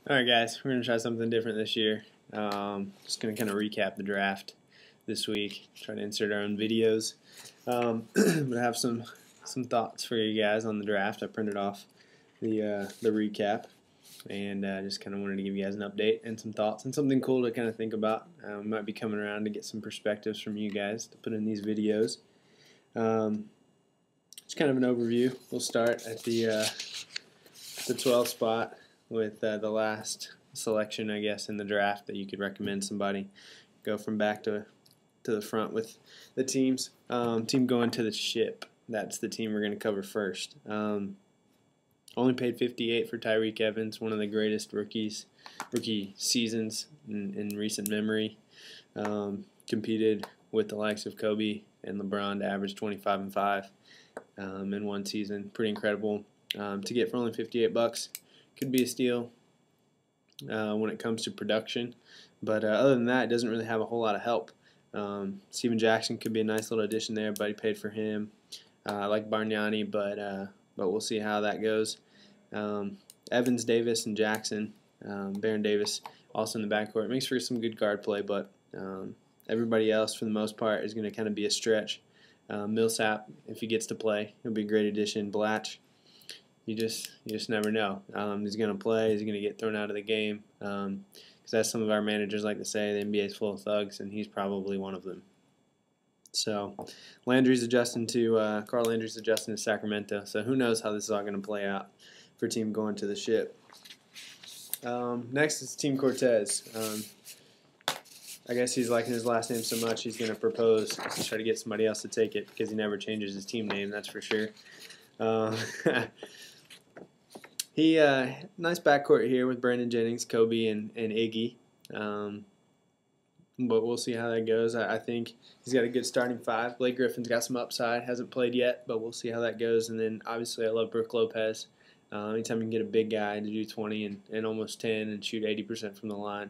Alright guys, we're going to try something different this year. Just going to kind of recap the draft this week, try to insert our own videos. But I have some thoughts for you guys on the draft. I printed off the recap and just kind of wanted to give you guys an update and some thoughts and something cool to kind of think about. We might be coming around to get some perspectives from you guys to put in these videos. Just kind of an overview. We'll start at the 12th spot with the last selection, I guess, in the draft that you could recommend somebody. Go from back to the front with the teams. Team going to the ship. That's the team we're going to cover first. Only paid $58 for Tyreke Evans, one of the greatest rookie seasons in recent memory. Competed with the likes of Kobe and LeBron to average 25 and 5 in one season. Pretty incredible. To get for only $58 could be a steal when it comes to production, but other than that, it doesn't really have a whole lot of help. Steven Jackson could be a nice little addition there. Everybody paid for him. I like Bargnani, but we'll see how that goes. Evans, Davis, and Jackson. Baron Davis also in the backcourt. It makes for some good guard play, but everybody else, for the most part, is going to kind of be a stretch. Millsap, if he gets to play, he'll be a great addition. Blatche, you just never know. He's going to play. He's going to get thrown out of the game. Because as some of our managers like to say, the NBA is full of thugs, and he's probably one of them. So Landry's adjusting to Carl Landry's adjusting to Sacramento. So who knows how this is all going to play out for team going to the ship. Next is Team Cortez. I guess he's liking his last name so much he's going to propose to try to get somebody else to take it because he never changes his team name, that's for sure. He nice backcourt here with Brandon Jennings, Kobe, and Iggy. But we'll see how that goes. I think he's got a good starting five. Blake Griffin's got some upside. Hasn't played yet, but we'll see how that goes. And then obviously I love Brook Lopez. Anytime you can get a big guy to do 20 and almost 10 and shoot 80% from the line,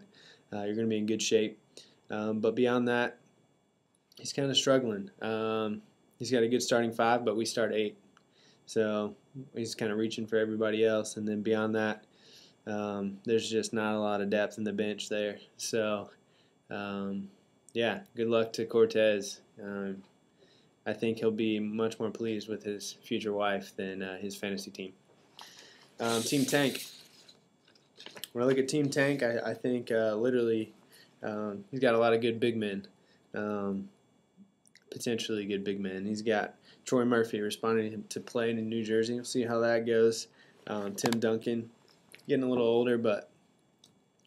you're going to be in good shape. But beyond that, he's kind of struggling. He's got a good starting five, but we start 8. So he's kind of reaching for everybody else. And then beyond that, there's just not a lot of depth in the bench there. So, yeah, good luck to Cortez. I think he'll be much more pleased with his future wife than his fantasy team. Team Tank. When I look at Team Tank, I think literally he's got a lot of good big men. Potentially good big men. He's got Troy Murphy responding to playing in New Jersey. We'll see how that goes. Tim Duncan, getting a little older, but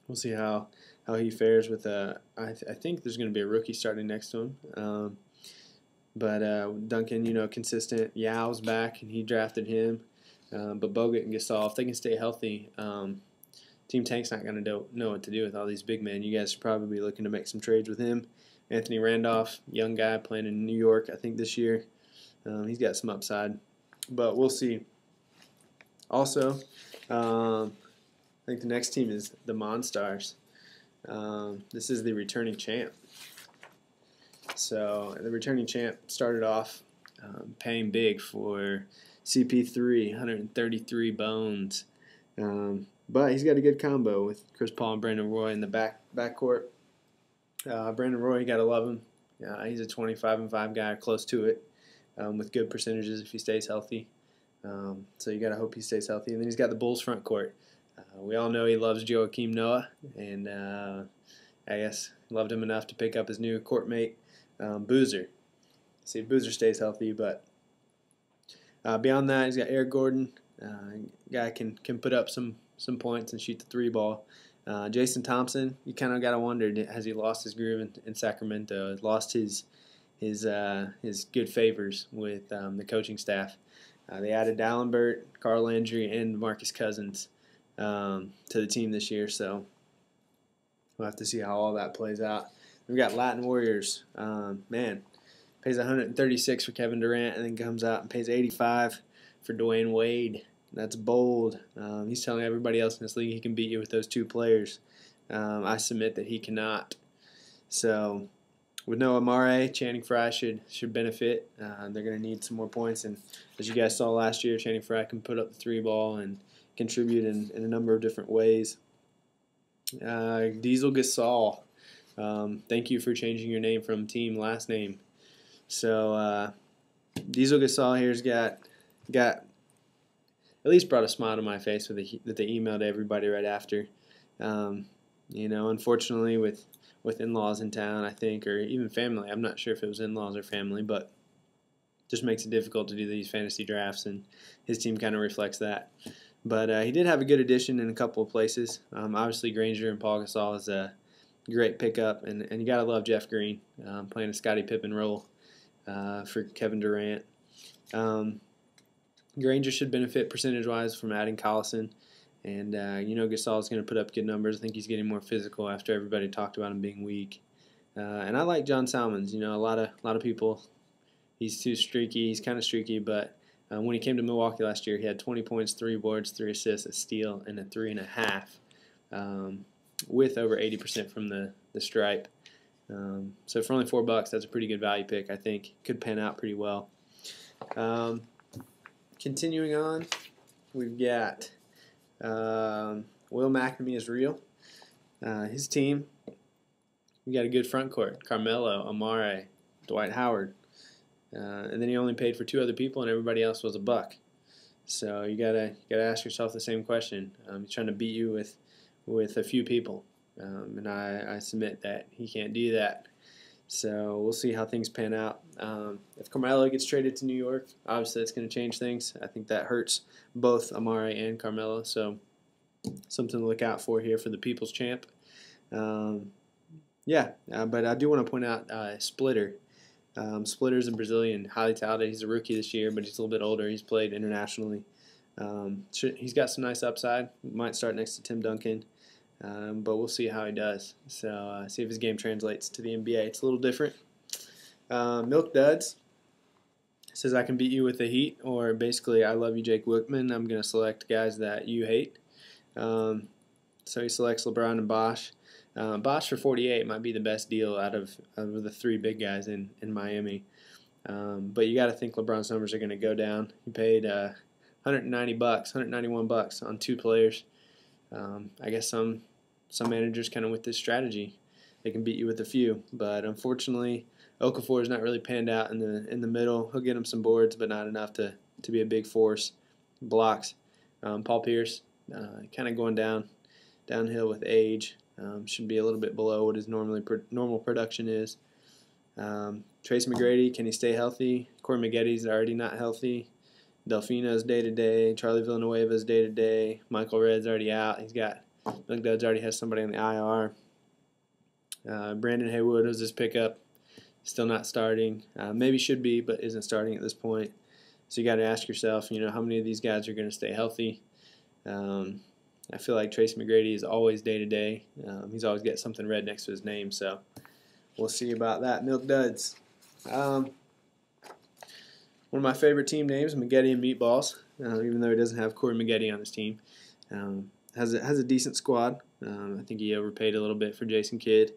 we'll see how he fares with I think there's going to be a rookie starting next to him. But Duncan, consistent. Yao's back, and he drafted him. But Bogut and Gasol, if they can stay healthy, Team Tank's not going to know what to do with all these big men. You guys should probably be looking to make some trades with him. Anthony Randolph, young guy playing in New York, I think this year. He's got some upside, but we'll see. Also, I think the next team is the Monstars. This is the returning champ. So the returning champ started off paying big for CP3, 133 bones. But he's got a good combo with Chris Paul and Brandon Roy in the backcourt. Brandon Roy, you got to love him. He's a 25 and 5 guy, close to it, with good percentages if he stays healthy. So you got to hope he stays healthy. And then he's got the Bulls front court. We all know he loves Joakim Noah, and I guess loved him enough to pick up his new court mate, Boozer. See if Boozer stays healthy, but beyond that, he's got Eric Gordon. Guy can put up some points and shoot the 3 ball. Jason Thompson, you kind of got to wonder, has he lost his groove in Sacramento? Lost his good favors with the coaching staff. They added Dallenbert, Carl Landry, and Marcus Cousins to the team this year, so we'll have to see how all that plays out. We've got Latin Warriors. Man, pays 136 for Kevin Durant, and then comes out and pays 85 for Dwayne Wade. That's bold. He's telling everybody else in this league he can beat you with those 2 players. I submit that he cannot. So with no Amare, Channing Frye should benefit. They're going to need some more points. And as you guys saw last year, Channing Frye can put up the 3 ball and contribute in a number of different ways. Diesel Gasol. Thank you for changing your name from team last name. So Diesel Gasol here's got at least brought a smile to my face with the email to everybody right after. Unfortunately with in-laws in town, I think, or even family. I'm not sure if it was in-laws or family, but just makes it difficult to do these fantasy drafts, and his team kind of reflects that. But he did have a good addition in a couple of places. Obviously, Granger and Paul Gasol is a great pickup, and you got to love Jeff Green playing a Scottie Pippen role for Kevin Durant. Granger should benefit percentage-wise from adding Collison. And Gasol is going to put up good numbers. I think he's getting more physical after everybody talked about him being weak. And I like John Salmons. A lot of people, he's too streaky. He's kind of streaky, but when he came to Milwaukee last year, he had 20 points, 3 boards, 3 assists, a steal, and a 3.5, with over 80% from the stripe. So for only $4, that's a pretty good value pick. I think could pan out pretty well. Continuing on, we've got. Will McNamee is real. His team, we got a good front court: Carmelo, Amare, Dwight Howard, and then he only paid for 2 other people, and everybody else was $1. So you gotta ask yourself the same question. He's trying to beat you with a few people, and I submit that he can't do that. So we'll see how things pan out. If Carmelo gets traded to New York, obviously that's going to change things. I think that hurts both Amare and Carmelo. So something to look out for here for the People's Champ. But I do want to point out Splitter. Splitter's a Brazilian, highly talented. He's a rookie this year, but he's a little bit older. He's played internationally. He's got some nice upside. Might start next to Tim Duncan. But we'll see how he does. So see if his game translates to the NBA. It's a little different. Milk Duds says I can beat you with the Heat, or basically I love you, Jake Wickman. I'm going to select guys that you hate. So he selects LeBron and Bosh. Bosh for 48 might be the best deal out of the 3 big guys in Miami. But you got to think LeBron's numbers are going to go down. He paid $191 on 2 players. I guess some managers kind of with this strategy, they can beat you with a few. But unfortunately, Okafor is not really panned out in the middle. He'll get him some boards, but not enough to be a big force. Blocks. Paul Pierce, kind of going downhill with age. Should be a little bit below what his normal production is. Trace McGrady, can he stay healthy? Corey Maggetti's already not healthy. Delfino's day-to-day. Charlie Villanueva's day-to-day. Michael Redd's already out. He's got Milk Duds already has somebody on the IR. Brandon Haywood was his pickup. Still not starting. Maybe should be, but isn't starting at this point. So you got to ask yourself, how many of these guys are going to stay healthy? I feel like Trace McGrady is always day-to-day. He's always got something red next to his name, so we'll see about that. Milk Duds. One of my favorite team names, Maggetti and Meatballs, even though he doesn't have Corey Maggetti on his team. Has a decent squad. I think he overpaid a little bit for Jason Kidd.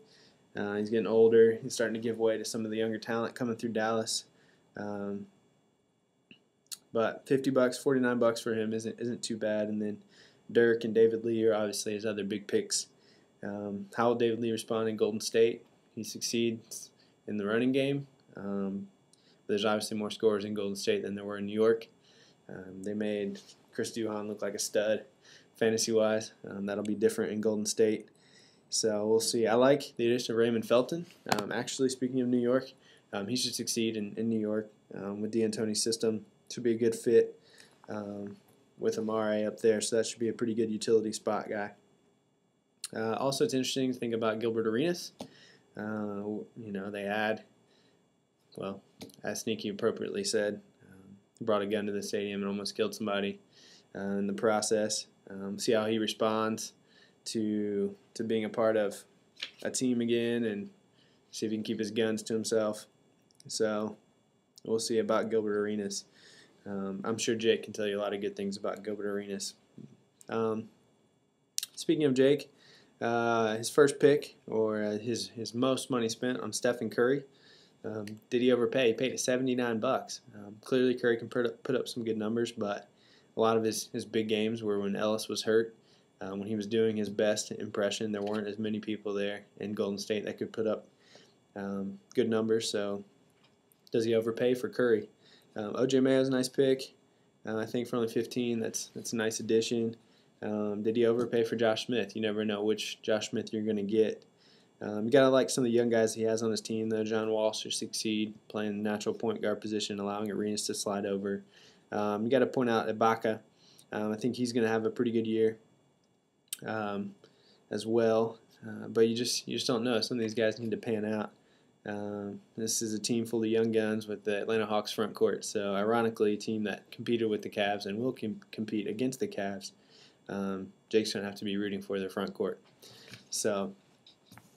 He's getting older. He's starting to give way to some of the younger talent coming through Dallas. But $50, $49 for him isn't too bad. And then Dirk and David Lee are obviously his other big picks. How will David Lee respond in Golden State? He succeeds in the running game. There's obviously more scorers in Golden State than there were in New York. They made Chris Duhon look like a stud fantasy-wise. That'll be different in Golden State. So we'll see. I like the addition of Raymond Felton. Actually, speaking of New York, he should succeed in New York with D'Antoni's system. Should be a good fit with Amare up there, so that should be a pretty good utility spot guy. Also, it's interesting to think about Gilbert Arenas. They add, well, as Sneaky appropriately said, brought a gun to the stadium and almost killed somebody in the process. See how he responds to being a part of a team again, and see if he can keep his guns to himself. So we'll see about Gilbert Arenas. I'm sure Jake can tell you a lot of good things about Gilbert Arenas. Speaking of Jake, his first pick, or his most money spent on Stephen Curry. Did he overpay? He paid $79. Clearly Curry can put up some good numbers, but a lot of his big games were when Ellis was hurt. When he was doing his best impression, there weren't as many people there in Golden State that could put up good numbers. So does he overpay for Curry? O.J. Mayo's a nice pick. I think for only 15, that's a nice addition. Did he overpay for Josh Smith? You never know which Josh Smith you're going to get. You got to like some of the young guys he has on his team, though. John Wall should succeed playing the natural point guard position, allowing Arenas to slide over. You got to point out Ibaka. I think he's going to have a pretty good year as well. But you just don't know. Some of these guys need to pan out. This is a team full of young guns with the Atlanta Hawks front court. So ironically, a team that competed with the Cavs and will compete against the Cavs. Jake's going to have to be rooting for their front court. So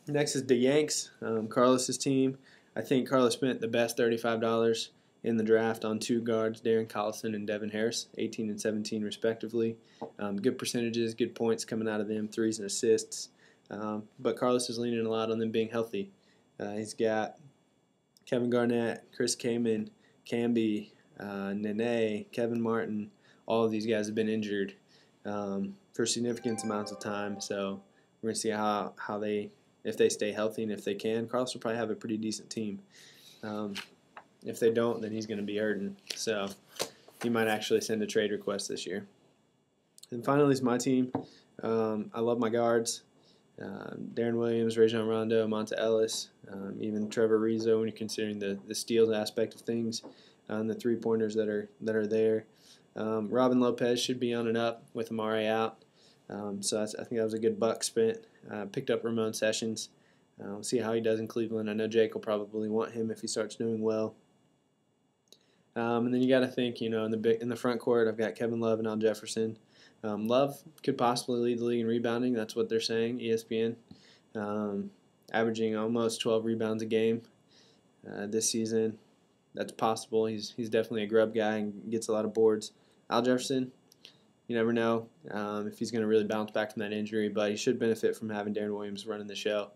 next is the Yanks, Carlos's team. I think Carlos spent the best $35 in the draft on two guards, Darren Collison and Devin Harris, 18 and 17 respectively. Good percentages, good points coming out of them, threes and assists. But Carlos is leaning a lot on them being healthy. He's got Kevin Garnett, Chris Kaman, Camby, Nene, Kevin Martin. All of these guys have been injured for significant amounts of time. So we're going to see how if they stay healthy, and if they can, Carlos will probably have a pretty decent team. If they don't, then he's going to be hurting. So he might actually send a trade request this year. And finally is my team. I love my guards. Darren Williams, Rajon Rondo, Monta Ellis, even Trevor Ariza when you're considering the steals aspect of things, and the three-pointers that are there. Robin Lopez should be on and up with Amare out. So I think that was a good buck spent. Picked up Ramon Sessions. We'll see how he does in Cleveland. I know Jake will probably want him if he starts doing well. And then you got to think, in the front court, I've got Kevin Love and Al Jefferson. Love could possibly lead the league in rebounding. That's what they're saying, ESPN. Averaging almost 12 rebounds a game this season. That's possible. He's definitely a grub guy and gets a lot of boards. Al Jefferson, you never know if he's going to really bounce back from that injury, but he should benefit from having Darren Williams running the show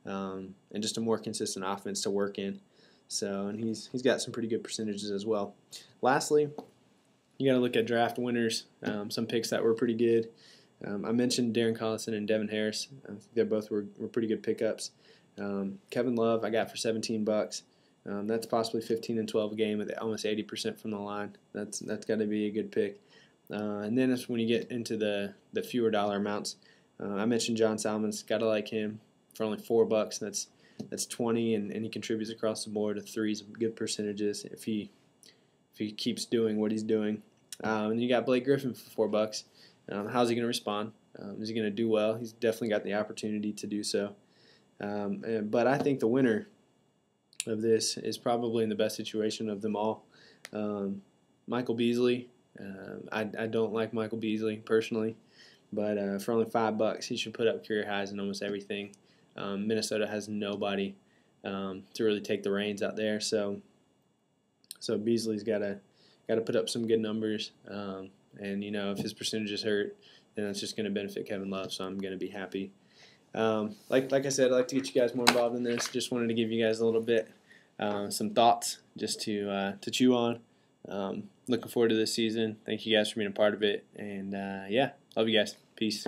and just a more consistent offense to work in. So, and he's got some pretty good percentages as well. Lastly, you got to look at draft winners, some picks that were pretty good. I mentioned Darren Collison and Devin Harris. I think they both were pretty good pickups. Kevin Love I got for $17. That's possibly 15 and 12 a game with almost 80% from the line. That's got to be a good pick. And then it's when you get into the fewer dollar amounts. I mentioned John Salmons. Got to like him for only $4. That's 20, and he contributes across the board. Threes, good percentages if he keeps doing what he's doing. And you got Blake Griffin for $4. How's he going to respond? Is he going to do well? He's definitely got the opportunity to do so. But I think the winner of this is probably in the best situation of them all. Michael Beasley. I don't like Michael Beasley personally, but for only $5, he should put up career highs in almost everything. Minnesota has nobody to really take the reins out there, so Beasley's got to put up some good numbers. And if his percentages hurt, then that's just going to benefit Kevin Love. So I'm going to be happy. Like I said, I'd like to get you guys more involved in this. Just wanted to give you guys a little bit some thoughts just to chew on. Looking forward to this season. Thank you guys for being a part of it. And yeah, love you guys. Peace.